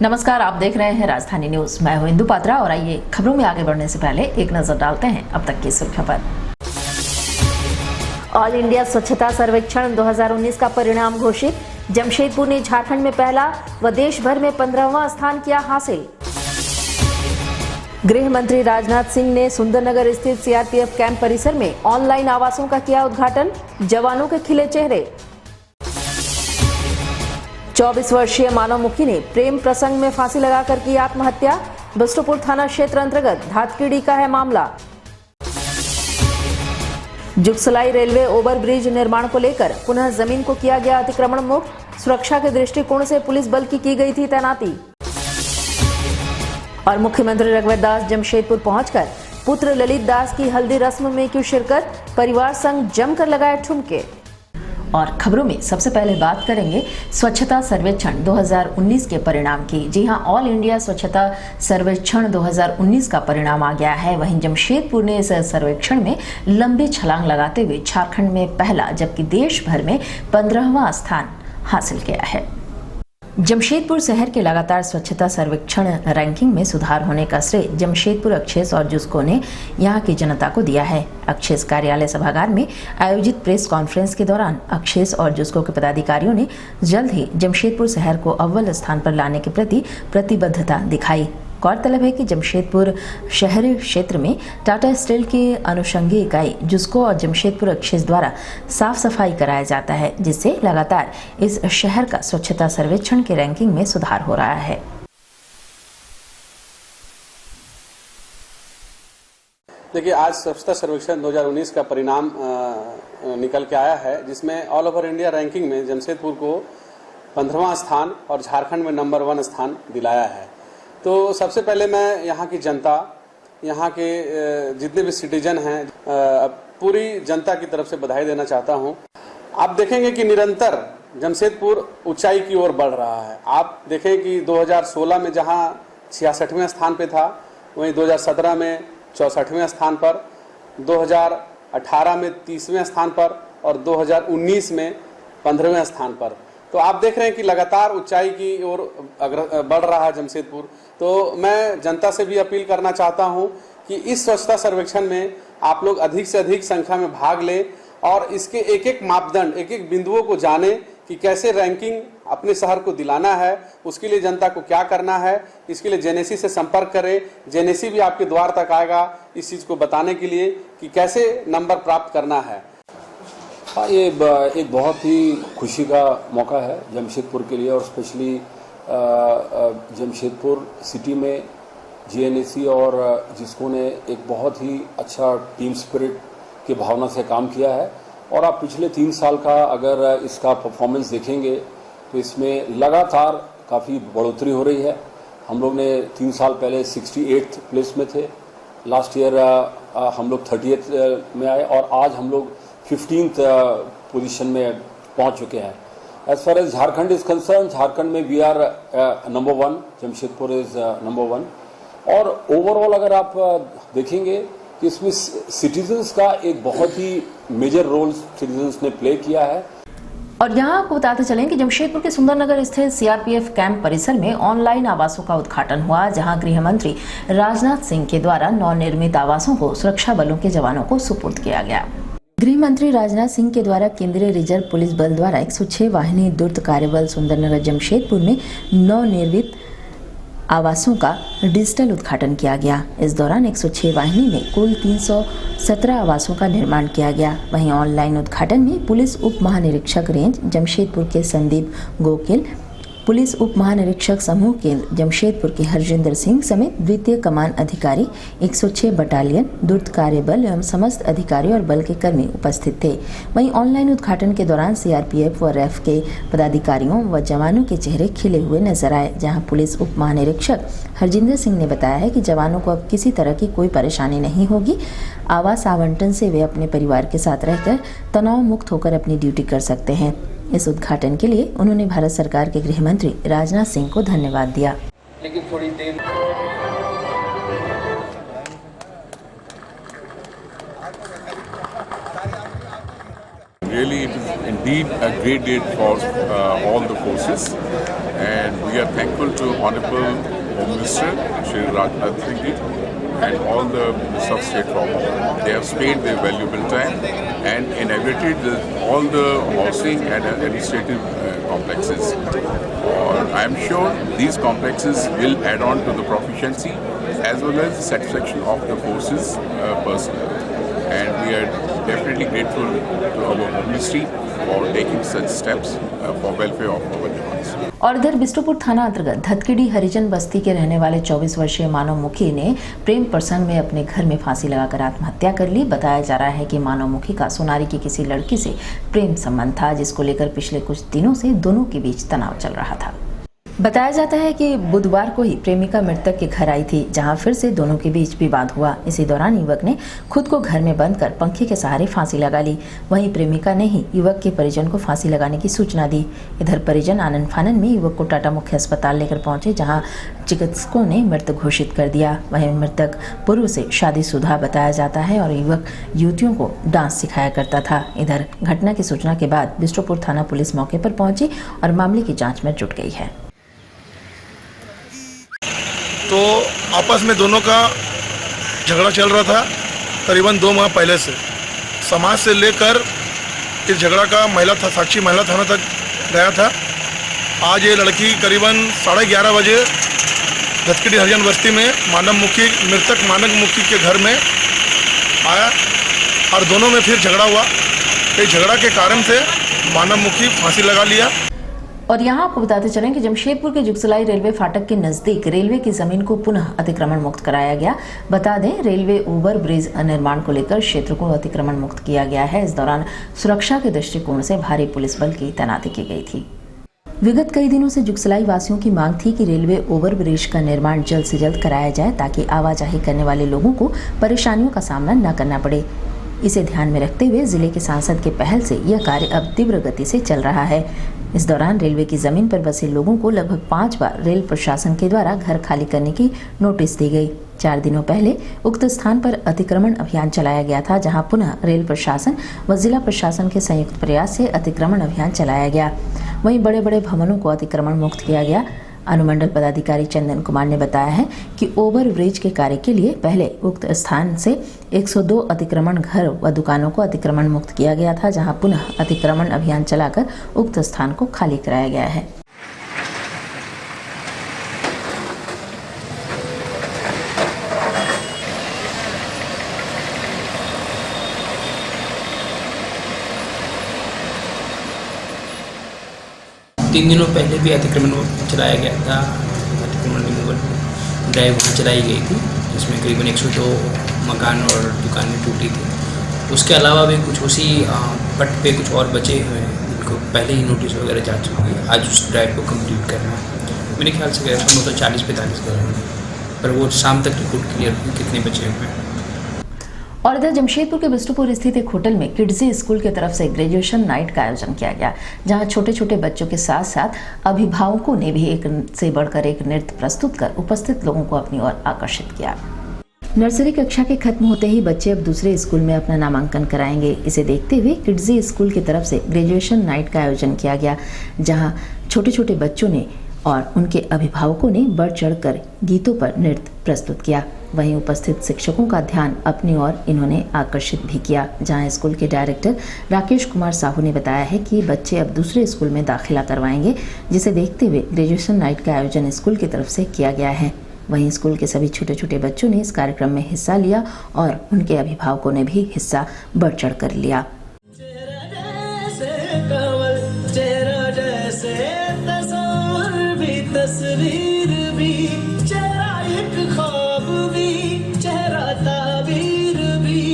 नमस्कार, आप देख रहे हैं राजधानी न्यूज। मैं हूं इंदु पात्रा और आइए खबरों में आगे बढ़ने से पहले एक नजर डालते हैं अब तक की सुर्खियों पर। ऑल इंडिया स्वच्छता सर्वेक्षण 2019 का परिणाम घोषित। जमशेदपुर ने झारखंड में पहला व देश भर में 15वां स्थान किया हासिल। गृह मंत्री राजनाथ सिंह ने सुंदरनगर स्थित सीआरपीएफ कैंप परिसर में ऑनलाइन आवासों का किया उद्घाटन। जवानों के खिले चेहरे। 24 वर्षीय मानव मुखी ने प्रेम प्रसंग में फांसी लगाकर की आत्महत्या। बिष्टुपुर थाना क्षेत्र अंतर्गत धातकीडी का है मामला। जुगसलाई रेलवे ओवरब्रिज निर्माण को लेकर पुनः जमीन को किया गया अतिक्रमण मुक्त। सुरक्षा के दृष्टिकोण से पुलिस बल की गई थी तैनाती। और मुख्यमंत्री रघुवर दास जमशेदपुर पहुंचकर पुत्र ललित दास की हल्दी रस्म में की शिरकत। परिवार संग जमकर लगाए ठुमके। और खबरों में सबसे पहले बात करेंगे स्वच्छता सर्वेक्षण 2019 के परिणाम की। जी हां, ऑल इंडिया स्वच्छता सर्वेक्षण 2019 का परिणाम आ गया है। वहीं जमशेदपुर ने इस सर्वेक्षण में लंबी छलांग लगाते हुए झारखंड में पहला जबकि देश भर में 15वां स्थान हासिल किया है। जमशेदपुर शहर के लगातार स्वच्छता सर्वेक्षण रैंकिंग में सुधार होने का श्रेय जमशेदपुर अक्षेस और जुस्को ने यहां की जनता को दिया है। अक्षेस कार्यालय सभागार में आयोजित प्रेस कॉन्फ्रेंस के दौरान अक्षेस और जुस्को के पदाधिकारियों ने जल्द ही जमशेदपुर शहर को अव्वल स्थान पर लाने के प्रति प्रतिबद्धता दिखाई। गौरतलब है कि जमशेदपुर शहरी क्षेत्र में टाटा स्टील की अनुषंगी इकाई जुस्को और जमशेदपुर अक्षेस द्वारा साफ सफाई कराया जाता है, जिससे लगातार इस शहर का स्वच्छता सर्वेक्षण के रैंकिंग में सुधार हो रहा है। देखिए, आज स्वच्छता सर्वेक्षण 2019 का परिणाम निकल के आया है, जिसमें ऑल ओवर इंडिया रैंकिंग में जमशेदपुर को 15वां स्थान और झारखंड में नंबर 1 स्थान दिलाया है। तो सबसे पहले मैं यहाँ की जनता, यहाँ के जितने भी सिटीजन हैं, पूरी जनता की तरफ से बधाई देना चाहता हूँ। आप देखेंगे कि निरंतर जमशेदपुर ऊंचाई की ओर बढ़ रहा है। आप देखें कि 2016 में जहाँ 66वें स्थान पे था, वहीं 2017 में 64वें स्थान पर, 2018 में 30वें स्थान पर और 2019 में 15वें स्थान पर। तो आप देख रहे हैं कि लगातार ऊंचाई की ओर बढ़ रहा है जमशेदपुर। तो मैं जनता से भी अपील करना चाहता हूं कि इस स्वच्छता सर्वेक्षण में आप लोग अधिक से अधिक संख्या में भाग लें और इसके एक एक मापदंड, एक एक बिंदुओं को जाने कि कैसे रैंकिंग अपने शहर को दिलाना है, उसके लिए जनता को क्या करना है। इसके लिए जेनेसी से संपर्क करें। जेनेसी भी आपके द्वार तक आएगा इस चीज़ को बताने के लिए कि कैसे नंबर प्राप्त करना है। हाँ, ये एक बहुत ही खुशी का मौका है जमशेदपुर के लिए, और स्पेशली जमशेदपुर सिटी में जीएनएसी और जिसको ने एक बहुत ही अच्छा टीम स्पिरिट की भावना से काम किया है। और आप पिछले 3 साल का अगर इसका परफॉर्मेंस देखेंगे तो इसमें लगातार काफ़ी बढ़ोतरी हो रही है। हम लोग ने 3 साल पहले 68th प्लेस में थे, लास्ट ईयर हम लोग 30th में आए और आज हम लोग 15th पोजीशन में पहुंच चुके हैं। As far as Jharkhand is concern, Jharkhand में we are number 1, Jamshedpur is number 1। और ओवरऑल अगर आप देखेंगे कि इसमें सिटीजन्स का एक बहुत ही मेजर रोल सिटीजन्स ने प्ले किया है। और यहाँ आपको बताते चलें कि जमशेदपुर के सुंदरनगर स्थित सीआरपीएफ कैंप परिसर में ऑनलाइन आवासों का उद्घाटन हुआ, जहां गृह मंत्री राजनाथ सिंह के द्वारा नवनिर्मित आवासों को सुरक्षा बलों के जवानों को सुपुर्द किया गया। गृह मंत्री राजनाथ सिंह के द्वारा केंद्रीय रिजर्व पुलिस बल द्वारा 106 वाहिनी द्रुत कार्यबल सुंदरनगर जमशेदपुर में नवनिर्मित आवासों का डिजिटल उद्घाटन किया गया। इस दौरान 106 वाहिनी में कुल 317 आवासों का निर्माण किया गया। वहीं ऑनलाइन उद्घाटन में पुलिस उप महानिरीक्षक रेंज जमशेदपुर के संदीप गोकिल, पुलिस उप महानिरीक्षक समूह केंद्र जमशेदपुर के हरजिंदर सिंह समेत द्वितीय कमान अधिकारी, 106 बटालियन द्रुत कार्यबल एवं समस्त अधिकारी और बल के कर्मी उपस्थित थे। वहीं ऑनलाइन उद्घाटन के दौरान सीआरपीएफ व रैफ के पदाधिकारियों व जवानों के चेहरे खिले हुए नजर आए, जहां पुलिस उप महानिरीक्षक हरजिंदर सिंह ने बताया है कि जवानों को अब किसी तरह की कोई परेशानी नहीं होगी। आवास आवंटन से वे अपने परिवार के साथ रहकर तनाव मुक्त होकर अपनी ड्यूटी कर सकते हैं। इस उद्घाटन के लिए उन्होंने भारत सरकार के गृह मंत्री राजनाथ सिंह को धन्यवाद दिया। लेकिन थोड़ी देर really it is indeed a great day for all the forces, and we are thankful to Honorable Home Minister Shri Rajnath Singh ji and all the Ministers of State for Home. They have spared their valuable time and inaugurated all the housing and administrative complexes. I am sure these complexes will add on to the proficiency as well as the satisfaction of the forces personnel. And we are definitely grateful to our Home Ministry for taking such steps for welfare of our jawans. और इधर बिष्टुपुर थाना अंतर्गत धतकीडी हरिजन बस्ती के रहने वाले 24 वर्षीय मानव मुखी ने प्रेम प्रसंग में अपने घर में फांसी लगाकर आत्महत्या कर ली। बताया जा रहा है कि मानव मुखी का सोनारी की किसी लड़की से प्रेम संबंध था, जिसको लेकर पिछले कुछ दिनों से दोनों के बीच तनाव चल रहा था। बताया जाता है कि बुधवार को ही प्रेमिका मृतक के घर आई थी, जहां फिर से दोनों के बीच विवाद हुआ। इसी दौरान युवक ने खुद को घर में बंद कर पंखे के सहारे फांसी लगा ली। वहीं प्रेमिका ने ही युवक के परिजन को फांसी लगाने की सूचना दी। इधर परिजन आनन फानन में युवक को टाटा मुख्य अस्पताल लेकर पहुंचे, जहां चिकित्सकों ने मृत घोषित कर दिया। वहीं मृतक पूर्व से शादीशुदा बताया जाता है और युवक युवतियों को डांस सिखाया करता था। इधर घटना की सूचना के बाद बिष्टुपुर थाना पुलिस मौके पर पहुंची और मामले की जाँच में जुट गई है। तो आपस में दोनों का झगड़ा चल रहा था करीबन 2 माह पहले से। समाज से लेकर इस झगड़ा का साक्षी महिला थाना तक गया था। आज ये लड़की करीबन 11:30 बजे धतकीडी हरिजन बस्ती में मृतक मानव मुखी के घर में आया और दोनों में फिर झगड़ा हुआ। इस झगड़ा के कारण से मानव मुखी फांसी लगा लिया। और यहाँ आपको बताते चलें कि जमशेदपुर के जुगसलाई रेलवे फाटक के नजदीक रेलवे की जमीन को पुनः अतिक्रमण मुक्त कराया गया। बता दें, रेलवे ओवर ब्रिज निर्माण को लेकर क्षेत्र को अतिक्रमण मुक्त किया गया है। इस दौरान सुरक्षा के दृष्टिकोण से भारी पुलिस बल की तैनाती की गई थी। विगत कई दिनों से जुगसलाई वासियों की मांग थी कि रेलवे ओवर ब्रिज का निर्माण जल्द से जल्द कराया जाए, ताकि आवाजाही करने वाले लोगों को परेशानियों का सामना न करना पड़े। इसे ध्यान में रखते हुए जिले के सांसद के पहल से यह कार्य अब तीव्र गति से चल रहा है। इस दौरान रेलवे की जमीन पर बसे लोगों को लगभग 5 बार रेल प्रशासन के द्वारा घर खाली करने की नोटिस दी गई। 4 दिनों पहले उक्त स्थान पर अतिक्रमण अभियान चलाया गया था, जहां पुनः रेल प्रशासन व जिला प्रशासन के संयुक्त प्रयास से अतिक्रमण अभियान चलाया गया। वहीं बड़े बड़े भवनों को अतिक्रमण मुक्त किया गया। अनुमंडल पदाधिकारी चंदन कुमार ने बताया है कि ओवर ब्रिज के कार्य के लिए पहले उक्त स्थान से 102 अतिक्रमण घर व दुकानों को अतिक्रमण मुक्त किया गया था, जहां पुनः अतिक्रमण अभियान चलाकर उक्त स्थान को खाली कराया गया है। तीन दिनों पहले भी अतिक्रमण चलाया गया था। अतिक्रमण रिमूवल ड्राइव वहाँ चलाई गई थी, जिसमें करीबन 102 मकान और दुकानें टूटी थी। उसके अलावा भी कुछ उसी पट पे कुछ और बचे हुए हैं, जिनको पहले ही नोटिस वगैरह जा चुकी है। आज उस ड्राइव को कंप्लीट करना है। मेरे ख्याल से तो 40-45 घर होंगे, पर वो शाम तक रिपोर्ट क्लियर हुई कितने बचे हुए हैं। और इधर जमशेदपुर के बिष्टुपुर स्थित एक होटल में किड्जी स्कूल की तरफ से ग्रेजुएशन नाइट का आयोजन किया गया, जहां छोटे छोटे बच्चों के साथ साथ अभिभावकों ने भी एक से बढ़कर एक नृत्य प्रस्तुत कर उपस्थित लोगों को अपनी ओर आकर्षित किया। नर्सरी कक्षा के खत्म होते ही बच्चे अब दूसरे स्कूल में अपना नामांकन कराएंगे। इसे देखते हुए किड्जी स्कूल की तरफ से ग्रेजुएशन नाइट का आयोजन किया गया, जहां छोटे छोटे बच्चों ने और उनके अभिभावकों ने बढ़ चढ़कर गीतों पर नृत्य प्रस्तुत किया। वहीं उपस्थित शिक्षकों का ध्यान अपनी ओर इन्होंने आकर्षित भी किया, जहां स्कूल के डायरेक्टर राकेश कुमार साहू ने बताया है कि बच्चे अब दूसरे स्कूल में दाखिला करवाएंगे, जिसे देखते हुए ग्रेजुएशन नाइट का आयोजन स्कूल की तरफ से किया गया है। वहीं स्कूल के सभी छोटे छोटे बच्चों ने इस कार्यक्रम में हिस्सा लिया और उनके अभिभावकों ने भी हिस्सा बढ़ चढ़ कर लिया। तस्वीर भी, चेहरा एक ख्वाब भी, चेहरा ताबीर भी,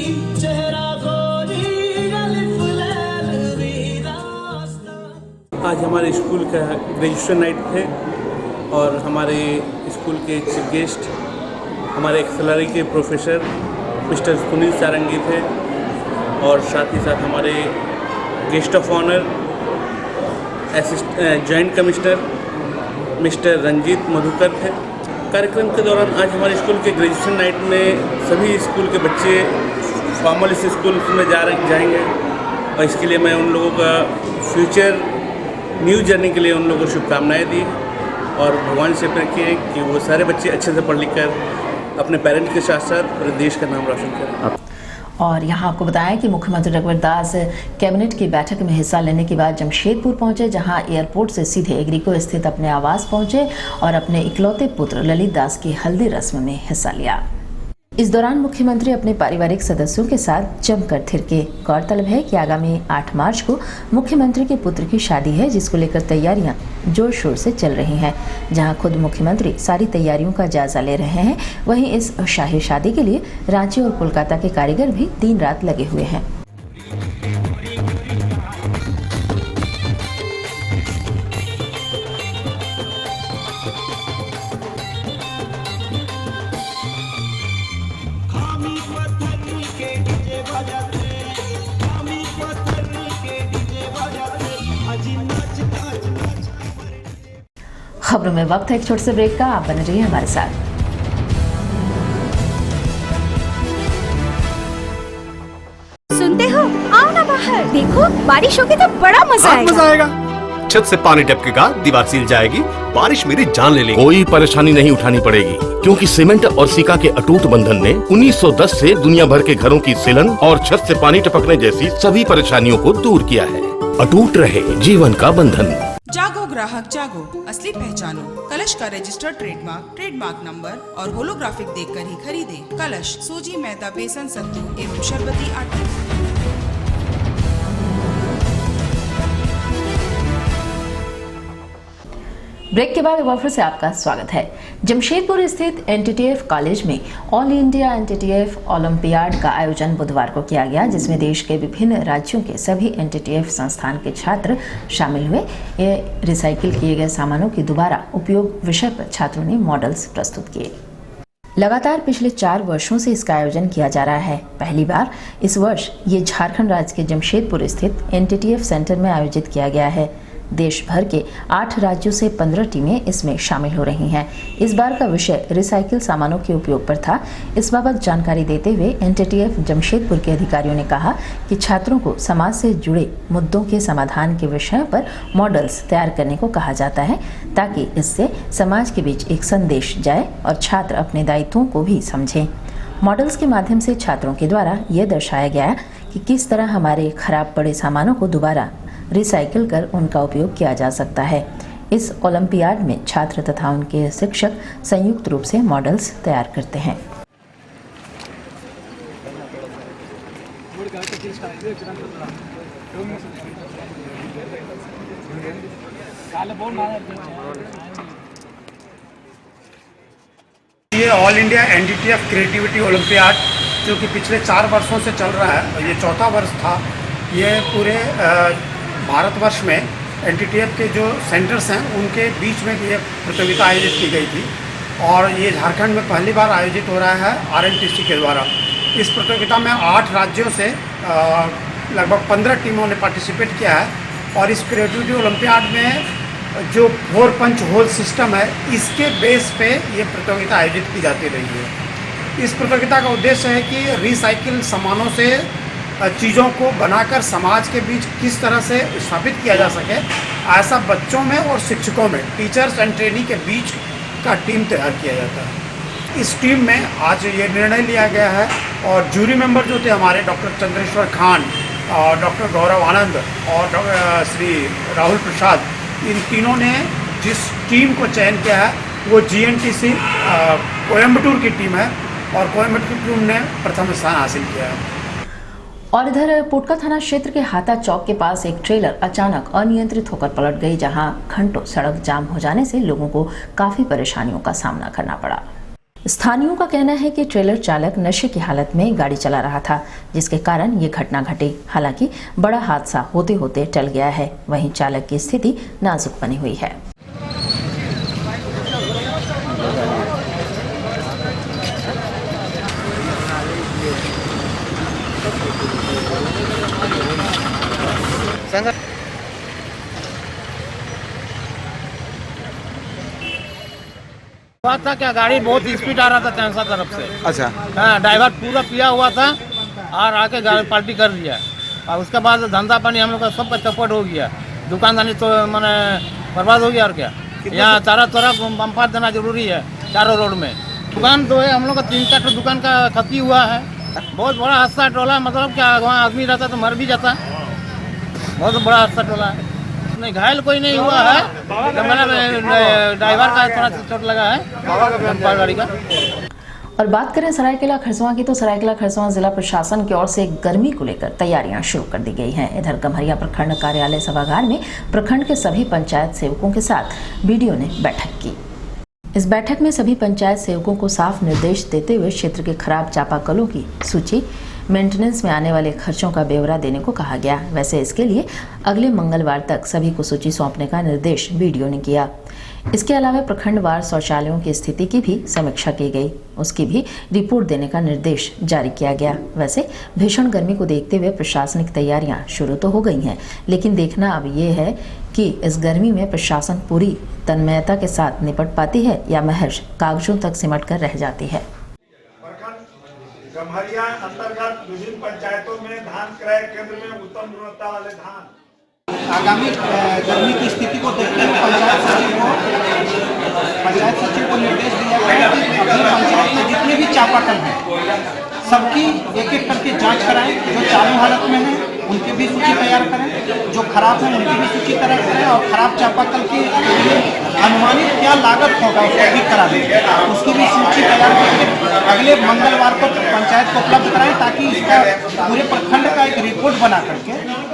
चेहरा गोरी अलिफ लैल भी रास्ता। आज हमारे स्कूल का ग्रेजुएशन नाइट थे और हमारे स्कूल के चीफ गेस्ट हमारे एक्सेलरी के प्रोफेसर मिस्टर सुनील सारंगी थे और साथ ही साथ हमारे guest of honour joint commissioner mister Ranjit Madhukar थे। कार्यक्रम के दौरान आज हमारे स्कूल के ग्रेजुएशन नाइट में सभी स्कूल के बच्चे फॉर्मल स्कूल में जाएंगे और इसके लिए मैं उन लोगों का फ्यूचर न्यू जर्नी के लिए उन लोगों को शुभकामनाएँ दी और भगवान से प्रार्थना की कि वो सारे बच्चे अच्छे से पढ़ लिख कर अपने पेरेंट्स के साथ साथ पूरे देश का नाम रोशन करें। और यहाँ आपको बताएं कि मुख्यमंत्री रघुवर दास कैबिनेट की बैठक में हिस्सा लेने के बाद जमशेदपुर पहुंचे, जहां एयरपोर्ट से सीधे एग्रीको स्थित अपने आवास पहुंचे और अपने इकलौते पुत्र ललित दास की हल्दी रस्म में हिस्सा लिया। इस दौरान मुख्यमंत्री अपने पारिवारिक सदस्यों के साथ जमकर थिरके। गौरतलब है कि आगामी 8 मार्च को मुख्यमंत्री के पुत्र की शादी है, जिसको लेकर तैयारियां जोर शोर से चल रही हैं। जहां खुद मुख्यमंत्री सारी तैयारियों का जायजा ले रहे हैं, वहीं इस शाही शादी के लिए रांची और कोलकाता के कारीगर भी दिन रात लगे हुए हैं। खबरों में वक्त है एक छोटे से ब्रेक का, आप बने रहिए हमारे साथ। सुनते हो, आओ ना बाहर, देखो बारिश होगी तो बड़ा मजा आएगा। छत से पानी टपकेगा, दीवार सील जाएगी, बारिश मेरी जान ले लेगी। कोई परेशानी नहीं उठानी पड़ेगी, क्योंकि सीमेंट और सिका के अटूट बंधन ने 1910 से दुनिया भर के घरों की सीलन और छत से पानी टपकने जैसी सभी परेशानियों को दूर किया है। अटूट रहे जीवन का बंधन। जागो ग्राहक जागो, असली पहचानो। कलश का रजिस्टर्ड ट्रेडमार्क नंबर और होलोग्राफिक देखकर ही खरीदे। कलश सूजी, मैदा, बेसन, सत्तू एवं शरबती आटा। ब्रेक के बाद एक बार फिर से आपका स्वागत है। जमशेदपुर स्थित एनटीटीएफ कॉलेज में ऑल इंडिया एनटीटीएफ ओलंपियाड का आयोजन बुधवार को किया गया, जिसमें देश के विभिन्न राज्यों के सभी एनटीटीएफ संस्थान के छात्र शामिल हुए। ये रिसाइकिल किए गए सामानों की दोबारा उपयोग विषय पर छात्रों ने मॉडल्स प्रस्तुत किए। लगातार पिछले 4 वर्षों से इसका आयोजन किया जा रहा है। पहली बार इस वर्ष ये झारखंड राज्य के जमशेदपुर स्थित एनटीटीएफ सेंटर में आयोजित किया गया है। देश भर के 8 राज्यों से 15 टीमें इसमें शामिल हो रही हैं। इस बार का विषय रिसाइकिल सामानों के उपयोग पर था। इस बाबत जानकारी देते हुए एनटीटीएफ जमशेदपुर के अधिकारियों ने कहा कि छात्रों को समाज से जुड़े मुद्दों के समाधान के विषयों पर मॉडल्स तैयार करने को कहा जाता है, ताकि इससे समाज के बीच एक संदेश जाए और छात्र अपने दायित्वों को भी समझें। मॉडल्स के माध्यम से छात्रों के द्वारा यह दर्शाया गया कि किस तरह हमारे खराब पड़े सामानों को दोबारा रिसाइकिल कर उनका उपयोग किया जा सकता है। इस ओलंपियाड में छात्र तथा उनके शिक्षक संयुक्त रूप से मॉडल्स तैयार करते हैं। ये all India NTTF creativity olympiad जो कि पिछले 4 वर्षों से चल रहा है, ये 4था वर्ष था। ये पूरे भारतवर्ष में एनटीटीएफ के जो सेंटर्स हैं उनके बीच में ये प्रतियोगिता आयोजित की गई थी और ये झारखंड में पहली बार आयोजित हो रहा है आरएनटीसी के द्वारा। इस प्रतियोगिता में 8 राज्यों से लगभग 15 टीमों ने पार्टिसिपेट किया है और इस क्रिएटिविटी ओलंपियाड में जो 4 पंच होल सिस्टम है, इसके बेस पे ये प्रतियोगिता आयोजित की जाती रही है। इस प्रतियोगिता का उद्देश्य है कि रिसाइकिल सामानों से चीज़ों को बनाकर समाज के बीच किस तरह से स्थापित किया जा सके, ऐसा बच्चों में और शिक्षकों में, टीचर्स एंड ट्रेनी के बीच का टीम तैयार किया जाता है। इस टीम में आज ये निर्णय लिया गया है और जूरी मेंबर जो थे हमारे डॉक्टर चंद्रेश्वर खान और डॉक्टर गौरव आनंद और श्री राहुल प्रसाद, इन तीनों ने जिस टीम को चयन किया है वो जीएनटीसी कोयम्बटूर की टीम है और कोयम्बटूर की टीम ने प्रथम स्थान हासिल किया है। और इधर पोटका थाना क्षेत्र के हाथा चौक के पास एक ट्रेलर अचानक अनियंत्रित होकर पलट गई, जहां घंटों सड़क जाम हो जाने से लोगों को काफी परेशानियों का सामना करना पड़ा। स्थानीयों का कहना है कि ट्रेलर चालक नशे की हालत में गाड़ी चला रहा था, जिसके कारण ये घटना घटी। हालांकि बड़ा हादसा होते होते टल गया है, वहीं चालक की स्थिति नाजुक बनी हुई है। बात था क्या, गाड़ी बहुत स्पीड आ रहा था चांसा तरफ से। अच्छा। हाँ, ड्राइवर पूरा पिया हुआ था और आके गाड़ी पलटी कर दिया। और उसके बाद धंधा पानी हम लोग का सबका चौपट हो गया, दुकानदारी तो मैंने बर्बाद हो गया। और क्या यहाँ चारों तरफ बम्पर देना जरूरी है, चारों रोड में दुकान तो है। हम लोग का 3-4 दुकान का क्षति हुआ है, बहुत बड़ा हादसा टोला, मतलब क्या वहाँ आदमी रहता तो मर भी जाता, बहुत बड़ा हादसा टोला है। नहीं घायल कोई नहीं हुआ है, तो मेरा ड्राइवर का थोड़ा चोट लगा है गाड़ी का। और बात करें सरायकेला खरसवां की, तो सरायकेला खरसवां जिला प्रशासन की ओर से गर्मी को लेकर तैयारियां शुरू कर दी गई हैं। इधर गम्हरिया प्रखंड कार्यालय सभागार में प्रखंड के सभी पंचायत सेवकों के साथ बीडीओ ने बैठक की। इस बैठक में सभी पंचायत सेवकों को साफ निर्देश देते हुए क्षेत्र के खराब चापाकलों की सूची, मेंटेनेंस में आने वाले खर्चों का ब्यौरा देने को कहा गया। वैसे इसके लिए अगले मंगलवार तक सभी को सूची सौंपने का निर्देश बीडीओ ने किया। इसके अलावा प्रखंडवार शौचालयों की स्थिति की भी समीक्षा की गई, उसकी भी रिपोर्ट देने का निर्देश जारी किया गया। वैसे भीषण गर्मी को देखते हुए प्रशासनिक तैयारियां शुरू तो हो गई हैं, लेकिन देखना अब ये है कि इस गर्मी में प्रशासन पूरी तन्मयता के साथ निपट पाती है या महज कागजों तक सिमट कर रह जाती है। गम्हरिया अंतर्गत विभिन्न पंचायतों में धान क्रय केंद्र में उत्तम गुणवत्ता वाले धान। आगामी गर्मी की स्थिति को देखते हुए पंचायत सचिव को निर्देश दिया गया कि अपनी पंचायत में जितने भी चापाकल हैं सबकी एक एक करके जांच कराएं। जो चालू हालत में है उनकी भी सूची तैयार करें, जो खराब है उनकी भी सूची तैयार करें, और खराब चापाकल की अनुमानित क्या लागत होगा उसको ठीक करा दें, उसकी भी सूची तैयार करके अगले मंगलवार को पंचायत को उपलब्ध कराएं, ताकि इसका पूरे प्रखंड का एक रिपोर्ट बना करके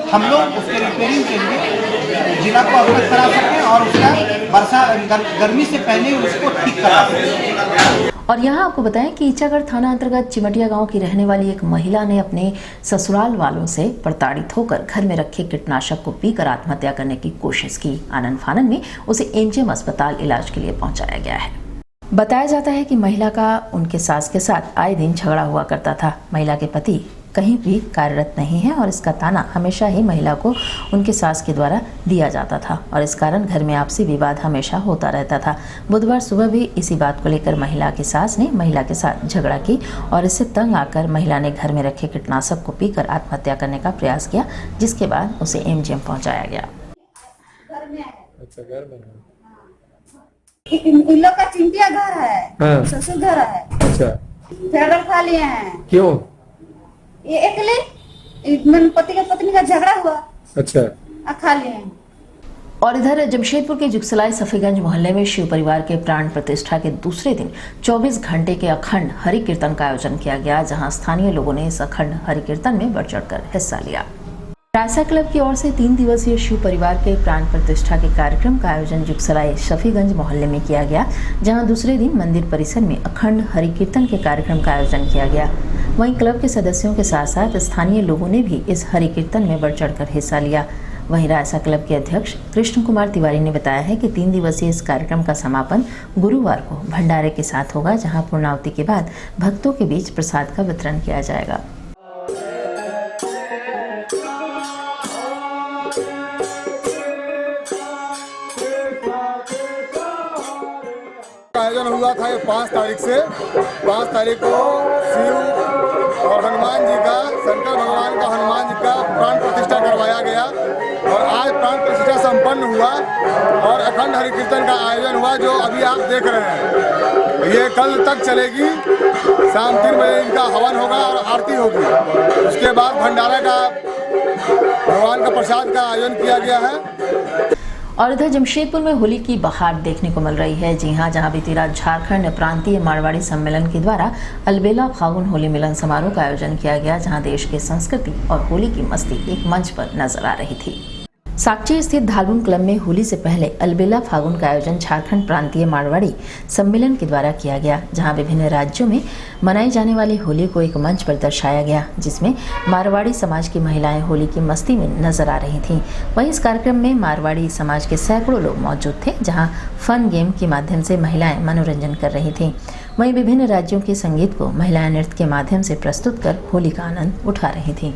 हम लोग उसके रिपेयरिंग के लिए जिला को अवगत करा सकें और उसका गर्मी से पहले उसको ठीक करा सकें। और यहाँ आपको बताएं कि ईचागढ़ थाना अंतर्गत चिमटिया गांव की रहने वाली एक महिला ने अपने ससुराल वालों से प्रताड़ित होकर घर में रखे कीटनाशक को पीकर आत्महत्या करने की कोशिश की। आनंद फानन में उसे एमजीएम अस्पताल इलाज के लिए पहुंचाया गया है। बताया जाता है कि महिला का उनके सास के साथ आए दिन झगड़ा हुआ करता था। महिला के पति कहीं भी कार्यरत नहीं है और इसका ताना हमेशा ही महिला को उनके सास के द्वारा दिया जाता था और इस कारण घर में आपसी विवाद हमेशा होता रहता था। बुधवार सुबह भी इसी बात को लेकर महिला की सास ने महिला के साथ झगड़ा की और इससे तंग आकर महिला ने घर में रखे कीटनाशक को पीकर आत्महत्या करने का प्रयास किया, जिसके बाद उसे एमजीएम पहुंचाया गया। इन लोग का चिंटिया घर है, ससुर घर है। अच्छा, फेडरल खा लिए हैं। क्यों? ये अकेले पति का पत्नी का झगड़ा हुआ। अच्छा, खा लिए हैं। और इधर जमशेदपुर के जुगसलाई सफीगंज मोहल्ले में शिव परिवार के प्राण प्रतिष्ठा के दूसरे दिन 24 घंटे के अखंड हरि कीर्तन का आयोजन किया गया, जहां स्थानीय लोगों ने इस अखंड हरि कीर्तन में बढ़ चढ़कर हिस्सा लिया। रायसा क्लब की ओर से 3 दिवसीय शिव परिवार के प्राण प्रतिष्ठा के कार्यक्रम का आयोजन जुगसलाई शफीगंज मोहल्ले में किया गया, जहां दूसरे दिन मंदिर परिसर में अखंड हरि कीर्तन के कार्यक्रम का आयोजन किया गया। वहीं क्लब के सदस्यों के साथ साथ स्थानीय लोगों ने भी इस हरि कीर्तन में बढ़ चढ़कर हिस्सा लिया। वहीं रायसा क्लब के अध्यक्ष कृष्ण कुमार तिवारी ने बताया है कि 3 दिवसीय इस कार्यक्रम का समापन गुरुवार को भंडारे के साथ होगा, जहां पूर्णाहुति के बाद भक्तों के बीच प्रसाद का वितरण किया जाएगा। आयोजन हुआ था ये 5 तारीख से। 5 तारीख को शिव और हनुमान जी का, शंकर भगवान का, हनुमान जी का प्राण प्रतिष्ठा करवाया गया और आज प्राण प्रतिष्ठा संपन्न हुआ और अखंड हरि कीर्तन का आयोजन हुआ, जो अभी आप देख रहे हैं। ये कल तक चलेगी। शाम 3 बजे इनका हवन होगा और आरती होगी। उसके बाद भंडारा का, भगवान का प्रसाद का आयोजन किया गया है। और इधर जमशेदपुर में होली की बहार देखने को मिल रही है। जी हां, जहां बीती रात झारखंड प्रांतीय मारवाड़ी सम्मेलन के द्वारा अलबेला फागुन होली मिलन समारोह का आयोजन किया गया, जहां देश की संस्कृति और होली की मस्ती एक मंच पर नजर आ रही थी। साकची स्थित धालबुन क्लब में होली से पहले अलबेला फागुन का आयोजन झारखंड प्रांतीय मारवाड़ी सम्मेलन के द्वारा किया गया, जहां विभिन्न राज्यों में मनाई जाने वाली होली को एक मंच पर दर्शाया गया, जिसमें मारवाड़ी समाज की महिलाएं होली की मस्ती में नजर आ रही थीं। वहीं इस कार्यक्रम में मारवाड़ी समाज के सैकड़ों लोग मौजूद थे, जहां फन गेम के माध्यम से महिलाएं मनोरंजन कर रही थीं। वहीं विभिन्न राज्यों के संगीत को महिलाएं नृत्य के माध्यम से प्रस्तुत कर होली का आनंद उठा रही थीं।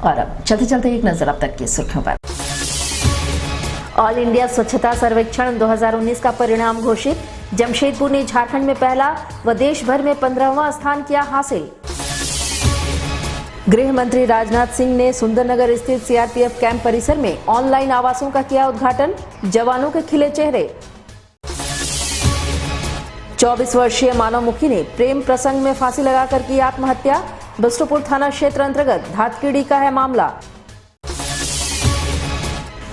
और अब चलते चलते एक नजर अब तक की सुर्खियों पर। ऑल इंडिया स्वच्छता सर्वेक्षण 2019 का परिणाम घोषित। जमशेदपुर ने झारखंड में पहला व देश भर में 15वां स्थान किया हासिल। गृह मंत्री राजनाथ सिंह ने सुंदरनगर स्थित सीआरपीएफ कैंप परिसर में ऑनलाइन आवासों का किया उद्घाटन। जवानों के खिले चेहरे। 24 वर्षीय मानव मुखी ने प्रेम प्रसंग में फांसी लगाकर की आत्महत्या। बस्टोपुर थाना क्षेत्र अंतर्गत धातकीड़ी का है मामला।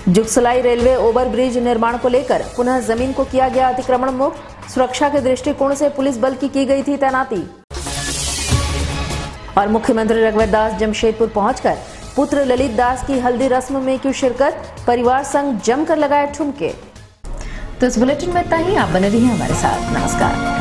जुगसलाई रेलवे ओवरब्रिज निर्माण को लेकर पुनः जमीन को किया गया अतिक्रमण मुक्त। सुरक्षा के दृष्टिकोण से पुलिस बल की गई थी तैनाती। और मुख्यमंत्री रघुवर दास जमशेदपुर पहुंचकर पुत्र ललित दास की हल्दी रस्म में की शिरकत। परिवार संग जमकर लगाए ठुमके। तो इस बुलेटिन में इतना ही। आप बने रहिए हमारे साथ। नमस्कार।